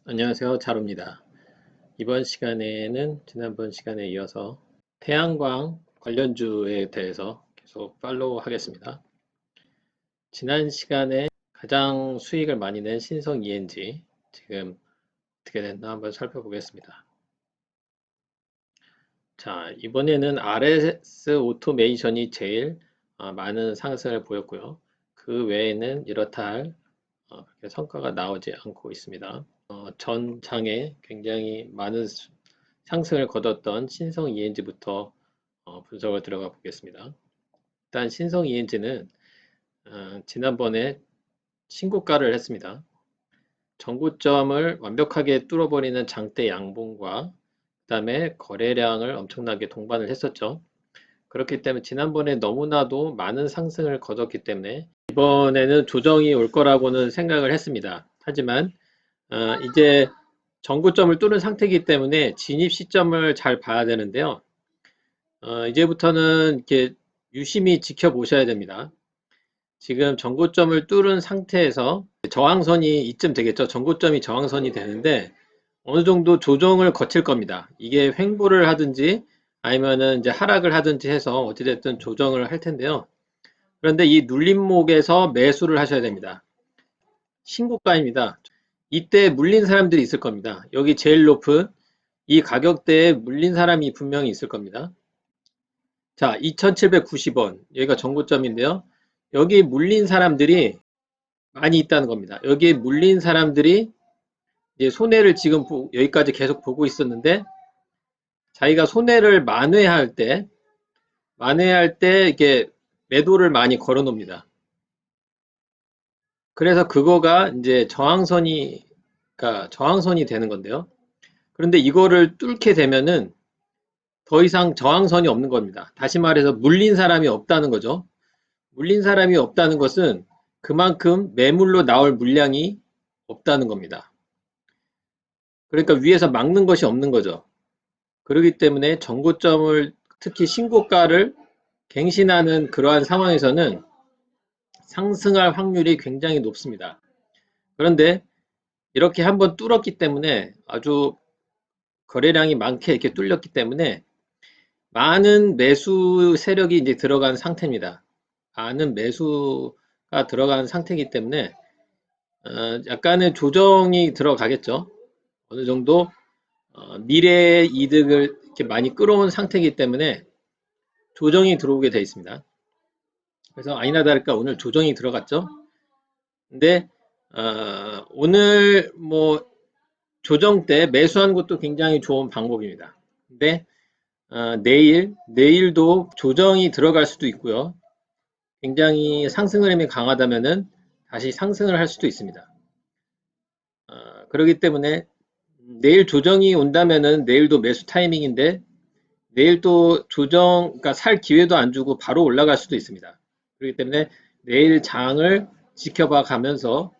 안녕하세요. 자루입니다. 이번 시간에는 지난번 시간에 이어서 태양광 관련주에 대해서 계속 팔로우 하겠습니다. 지난 시간에 가장 수익을 많이 낸 신성 ENG 지금 어떻게 됐나 한번 살펴보겠습니다. 자, 이번에는 RS 오토메이션이 제일 많은 상승을 보였고요. 그 외에는 이렇다 할 그렇게 성과가 나오지 않고 있습니다. 전 장에 굉장히 많은 상승을 거뒀던 신성 ENG부터 분석을 들어가 보겠습니다. 일단 신성 ENG는 지난번에 신고가를 했습니다. 전고점을 완벽하게 뚫어버리는 장대 양봉과 그 다음에 거래량을 엄청나게 동반을 했었죠. 그렇기 때문에 지난번에 너무나도 많은 상승을 거뒀기 때문에 이번에는 조정이 올 거라고는 생각을 했습니다. 하지만 이제 전고점을 뚫은 상태이기 때문에 진입 시점을 잘 봐야 되는데요. 이제부터는 이렇게 유심히 지켜보셔야 됩니다. 지금 전고점을 뚫은 상태에서 저항선이 이쯤 되겠죠. 전고점이 저항선이 되는데 어느 정도 조정을 거칠 겁니다. 이게 횡보를 하든지 아니면은 이제 하락을 하든지 해서 어찌됐든 조정을 할 텐데요. 그런데 이 눌림목에서 매수를 하셔야 됩니다. 신고가입니다. 이때 물린 사람들이 있을 겁니다. 여기 제일 높은 이 가격대에 물린 사람이 분명히 있을 겁니다. 자, 2,790원. 여기가 전고점인데요. 여기 물린 사람들이 많이 있다는 겁니다. 여기 물린 사람들이 이제 손해를 지금 여기까지 계속 보고 있었는데 자기가 손해를 만회할 때 이렇게 매도를 많이 걸어 놓습니다. 그래서 그거가 이제 저항선이 되는 건데요. 그런데 이거를 뚫게 되면은 더 이상 저항선이 없는 겁니다. 다시 말해서 물린 사람이 없다는 거죠. 물린 사람이 없다는 것은 그만큼 매물로 나올 물량이 없다는 겁니다. 그러니까 위에서 막는 것이 없는 거죠. 그렇기 때문에 전고점을 특히 신고가를 갱신하는 그러한 상황에서는 상승할 확률이 굉장히 높습니다. 그런데 이렇게 한번 뚫었기 때문에 아주 거래량이 많게 이렇게 뚫렸기 때문에 많은 매수 세력이 이제 들어간 상태입니다. 많은 매수가 들어간 상태이기 때문에 약간의 조정이 들어가겠죠. 어느 정도 미래의 이득을 이렇게 많이 끌어온 상태이기 때문에 조정이 들어오게 되어 있습니다. 그래서 아니나 다를까 오늘 조정이 들어갔죠. 근데 오늘 뭐 조정 때 매수하는 것도 굉장히 좋은 방법입니다. 근데 내일도 조정이 들어갈 수도 있고요. 굉장히 상승 흐름이 강하다면은 다시 상승을 할 수도 있습니다. 그렇기 때문에 내일 조정이 온다면은 내일도 매수 타이밍인데 내일 또 그러니까 살 기회도 안 주고 바로 올라갈 수도 있습니다. 그렇기 때문에 내일 장을 지켜봐 가면서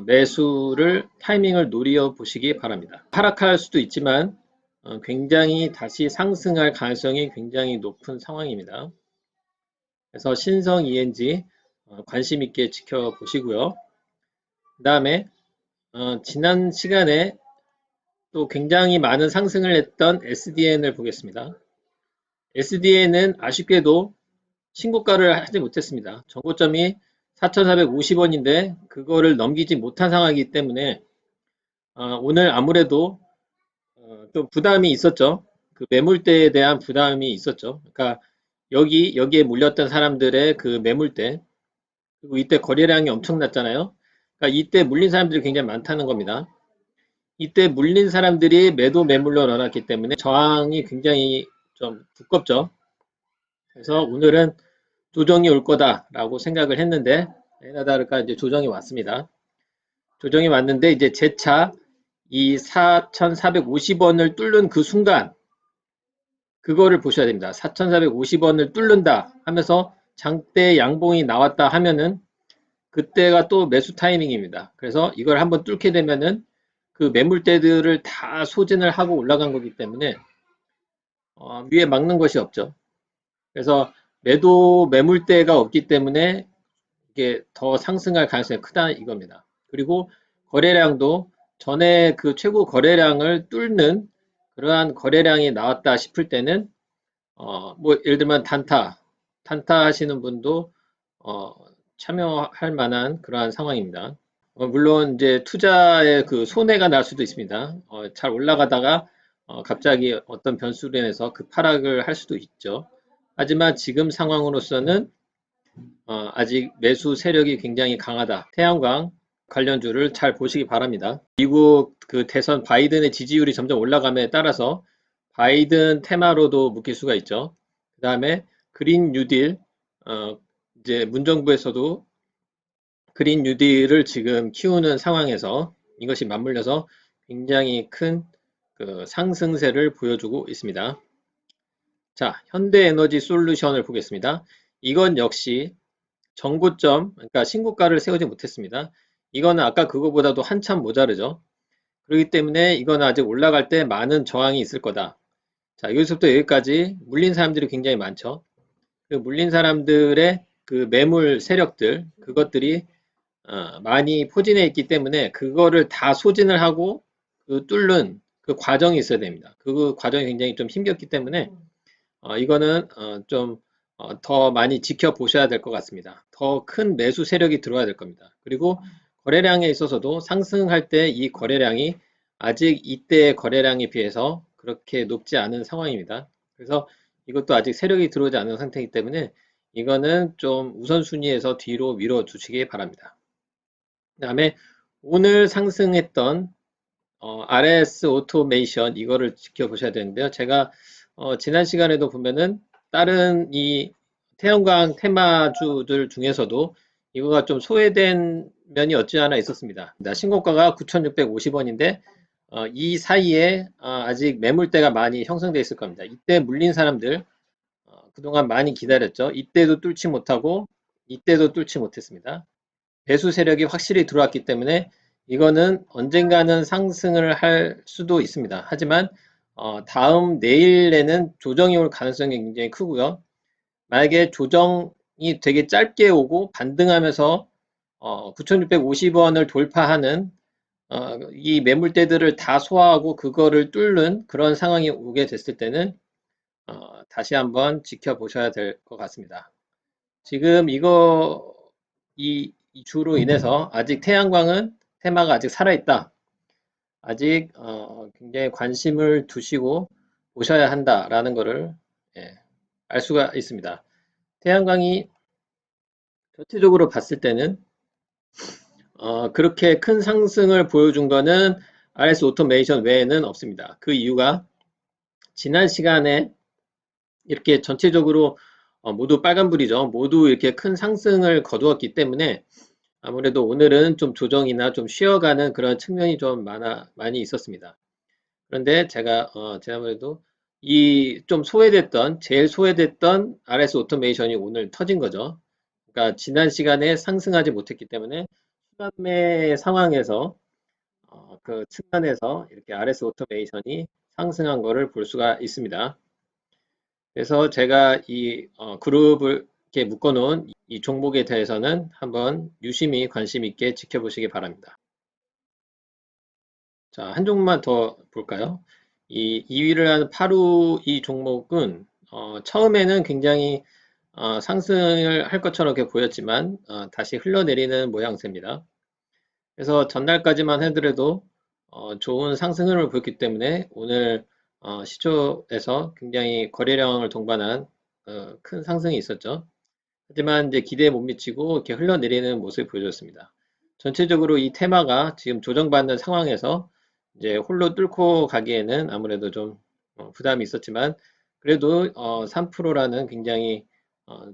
매수를 타이밍을 노려 보시기 바랍니다. 하락할 수도 있지만 굉장히 다시 상승할 가능성이 굉장히 높은 상황입니다. 그래서 신성 ENG 관심 있게 지켜보시고요. 그 다음에 지난 시간에 또 굉장히 많은 상승을 했던 SDN을 보겠습니다. SDN은 아쉽게도 신고가를 하지 못했습니다. 전고점이 4,450원인데 그거를 넘기지 못한 상황이기 때문에 오늘 아무래도 또 부담이 있었죠. 그 매물대에 대한 부담이 있었죠. 그러니까 여기에 물렸던 사람들의 그 매물대, 그리고 이때 거래량이 엄청났잖아요. 그러니까 이때 물린 사람들이 굉장히 많다는 겁니다. 이때 물린 사람들이 매도 매물로 넣어놨기 때문에 저항이 굉장히 좀 두껍죠. 그래서 오늘은 조정이 올 거다라고 생각을 했는데 에나 다를까 이제 조정이 왔습니다. 조정이 왔는데 이제 재차 이 4,450원을 뚫는 그 순간 그거를 보셔야 됩니다. 4,450원을 뚫는다 하면서 장대 양봉이 나왔다 하면은 그때가 또 매수 타이밍입니다. 그래서 이걸 한번 뚫게 되면은 그 매물대들을 다 소진을 하고 올라간 거기 때문에 위에 막는 것이 없죠. 그래서 매물대가 없기 때문에 이게 더 상승할 가능성이 크다 이겁니다. 그리고 거래량도 전에 그 최고 거래량을 뚫는 그러한 거래량이 나왔다 싶을 때는 뭐 예를 들면 단타 하시는 분도 어, 참여할 만한 그러한 상황입니다. 물론 이제 투자에 그 손해가 날 수도 있습니다. 잘 올라가다가 갑자기 어떤 변수로 인해서 급하락을 할 수도 있죠. 하지만 지금 상황으로서는 아직 매수 세력이 굉장히 강하다. 태양광 관련주를 잘 보시기 바랍니다. 미국 그 대선 바이든의 지지율이 점점 올라감에 따라서 바이든 테마로도 묶일 수가 있죠. 그 다음에 그린 뉴딜, 이제 문정부에서도 그린 뉴딜을 지금 키우는 상황에서 이것이 맞물려서 굉장히 큰 그 상승세를 보여주고 있습니다. 자, 현대에너지 솔루션을 보겠습니다. 이건 역시 정고점, 그러니까 신고가를 세우지 못했습니다. 이거는 아까 그거보다도 한참 모자르죠. 그렇기 때문에 이건 아직 올라갈 때 많은 저항이 있을 거다. 자, 여기서부터 여기까지 물린 사람들이 굉장히 많죠. 그 물린 사람들의 그 매물 세력들, 그것들이 많이 포진해 있기 때문에 그거를 다 소진을 하고 그 뚫는 그 과정이 있어야 됩니다. 그 과정이 굉장히 좀 힘겹기 때문에 이거는 좀 더 많이 지켜보셔야 될 것 같습니다. 더 큰 매수 세력이 들어와야 될 겁니다. 그리고 거래량에 있어서도 상승할 때 이 거래량이 아직 이때의 거래량에 비해서 그렇게 높지 않은 상황입니다. 그래서 이것도 아직 세력이 들어오지 않은 상태이기 때문에 이거는 좀 우선순위에서 뒤로 밀어주시기 바랍니다. 그 다음에 오늘 상승했던 RS 오토메이션 이거를 지켜보셔야 되는데요. 제가 지난 시간에도 보면은 다른 이 태양광 테마주들 중에서도 이거가 좀 소외된 면이 없지 않아 있었습니다. 신고가가 9,650원인데 이 사이에 아직 매물대가 많이 형성되어 있을 겁니다. 이때 물린 사람들 그동안 많이 기다렸죠. 이때도 뚫지 못하고 이때도 뚫지 못했습니다. 배수 세력이 확실히 들어왔기 때문에 이거는 언젠가는 상승을 할 수도 있습니다. 하지만 다음 내일에는 조정이 올 가능성이 굉장히 크고요. 만약에 조정이 되게 짧게 오고 반등하면서 9,650원을 돌파하는 이 매물대들을 다 소화하고 그거를 뚫는 그런 상황이 오게 됐을 때는 다시 한번 지켜보셔야 될 것 같습니다. 지금 이 주로 인해서 아직 태양광은 테마가 아직 살아있다. 아직 굉장히 관심을 두시고 보셔야 한다라는 것을 예, 알 수가 있습니다. 태양광이 전체적으로 봤을 때는 그렇게 큰 상승을 보여준 거는 RS 오토메이션 외에는 없습니다. 그 이유가 지난 시간에 이렇게 전체적으로 모두 빨간불이죠. 모두 이렇게 큰 상승을 거두었기 때문에 아무래도 오늘은 좀 조정이나 좀 쉬어가는 그런 측면이 좀 많이 있었습니다. 그런데 제가 지난번에도 이 좀 제일 소외됐던 RS 오토메이션이 오늘 터진 거죠. 그러니까 지난 시간에 상승하지 못했기 때문에 순환매 상황에서 그 측면에서 이렇게 RS 오토메이션이 상승한 거를 볼 수가 있습니다. 그래서 제가 이 그룹을 이렇게 묶어놓은 이 종목에 대해서는 한번 유심히 관심 있게 지켜보시기 바랍니다. 자, 한 종목만 더 볼까요? 이 2위를 한 파루 이 종목은 처음에는 굉장히 상승을 할 것처럼 이렇게 보였지만 다시 흘러내리는 모양새입니다. 그래서 전날까지만 하더라도 좋은 상승 흐름을 보였기 때문에 오늘 시초에서 굉장히 거래량을 동반한 큰 상승이 있었죠. 하지만 이제 기대에 못 미치고 이렇게 흘러내리는 모습을 보여줬습니다. 전체적으로 이 테마가 지금 조정받는 상황에서 이제 홀로 뚫고 가기에는 아무래도 좀 부담이 있었지만 그래도 3%라는 굉장히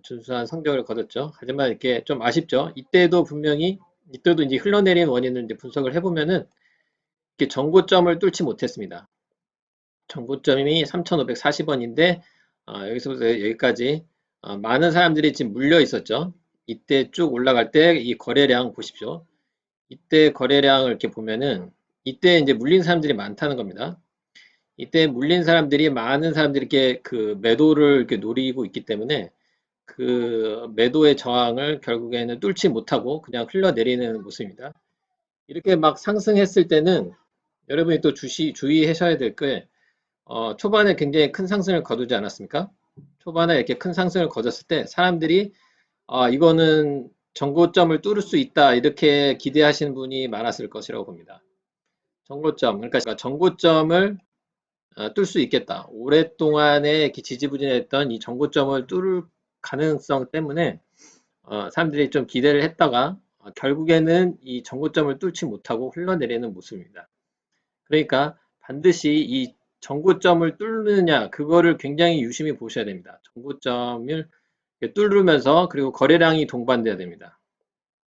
준수한 성적을 거뒀죠. 하지만 이렇게 좀 아쉽죠. 이때도 이제 흘러내린 원인을 이제 분석을 해보면은 이렇게 정고점을 뚫지 못했습니다. 정고점이 3,540원인데 여기서부터 여기까지 많은 사람들이 지금 물려 있었죠. 이때 쭉 올라갈 때 이 거래량 보십시오. 이때 거래량을 이렇게 보면은 이때 이제 물린 사람들이 많다는 겁니다. 이때 물린 사람들이 많은 사람들이 이렇게 그 매도를 이렇게 노리고 있기 때문에 그 매도의 저항을 결국에는 뚫지 못하고 그냥 흘러내리는 모습입니다. 이렇게 막 상승했을 때는 여러분이 또 주의하셔야 될 게, 초반에 굉장히 큰 상승을 거두지 않았습니까? 초반에 이렇게 큰 상승을 거뒀을 때 사람들이 이거는 정고점을 뚫을 수 있다 이렇게 기대하시는 분이 많았을 것이라고 봅니다. 정고점, 그러니까 정고점을 뚫을 수 있겠다. 오랫동안에 이렇게 지지부진했던 이 정고점을 뚫을 가능성 때문에 사람들이 좀 기대를 했다가 결국에는 이 정고점을 뚫지 못하고 흘러내리는 모습입니다. 그러니까 반드시 이 정고점을 뚫느냐 그거를 굉장히 유심히 보셔야 됩니다. 정고점을 뚫으면서 그리고 거래량이 동반돼야 됩니다.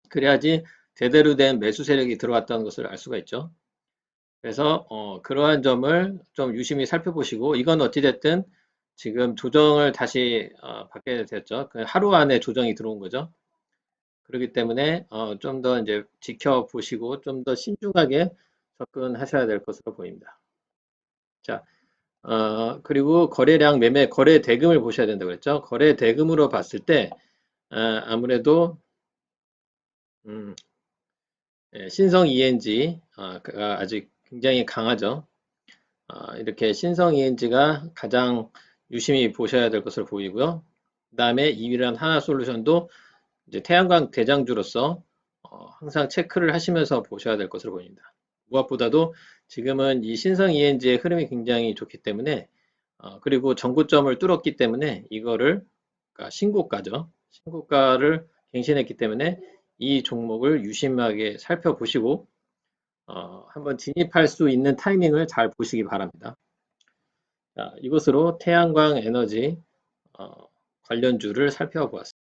그래야지 제대로 된 매수 세력이 들어왔다는 것을 알 수가 있죠. 그래서 그러한 점을 좀 유심히 살펴보시고 이건 어찌됐든 지금 조정을 다시 받게 됐죠. 그 하루 안에 조정이 들어온 거죠. 그렇기 때문에 좀 더 이제 지켜보시고 좀 더 신중하게 접근하셔야 될 것으로 보입니다. 자, 그리고 거래량 매매 거래 대금을 보셔야 된다고 그랬죠. 거래 대금으로 봤을 때 아무래도 음, 신성 ENG가 아직 굉장히 강하죠. 이렇게 신성 ENG가 가장 유심히 보셔야 될 것으로 보이고요. 그 다음에 2위란 하나솔루션도 이제 태양광 대장주로서 항상 체크를 하시면서 보셔야 될 것으로 보입니다. 무엇보다도 지금은 이 신성 ENG의 흐름이 굉장히 좋기 때문에 그리고 전고점을 뚫었기 때문에 이거를 그러니까 신고가죠. 신고가를 갱신했기 때문에 이 종목을 유심하게 살펴보시고 한번 진입할 수 있는 타이밍을 잘 보시기 바랍니다. 자, 이것으로 태양광 에너지 관련주를 살펴보았습니다.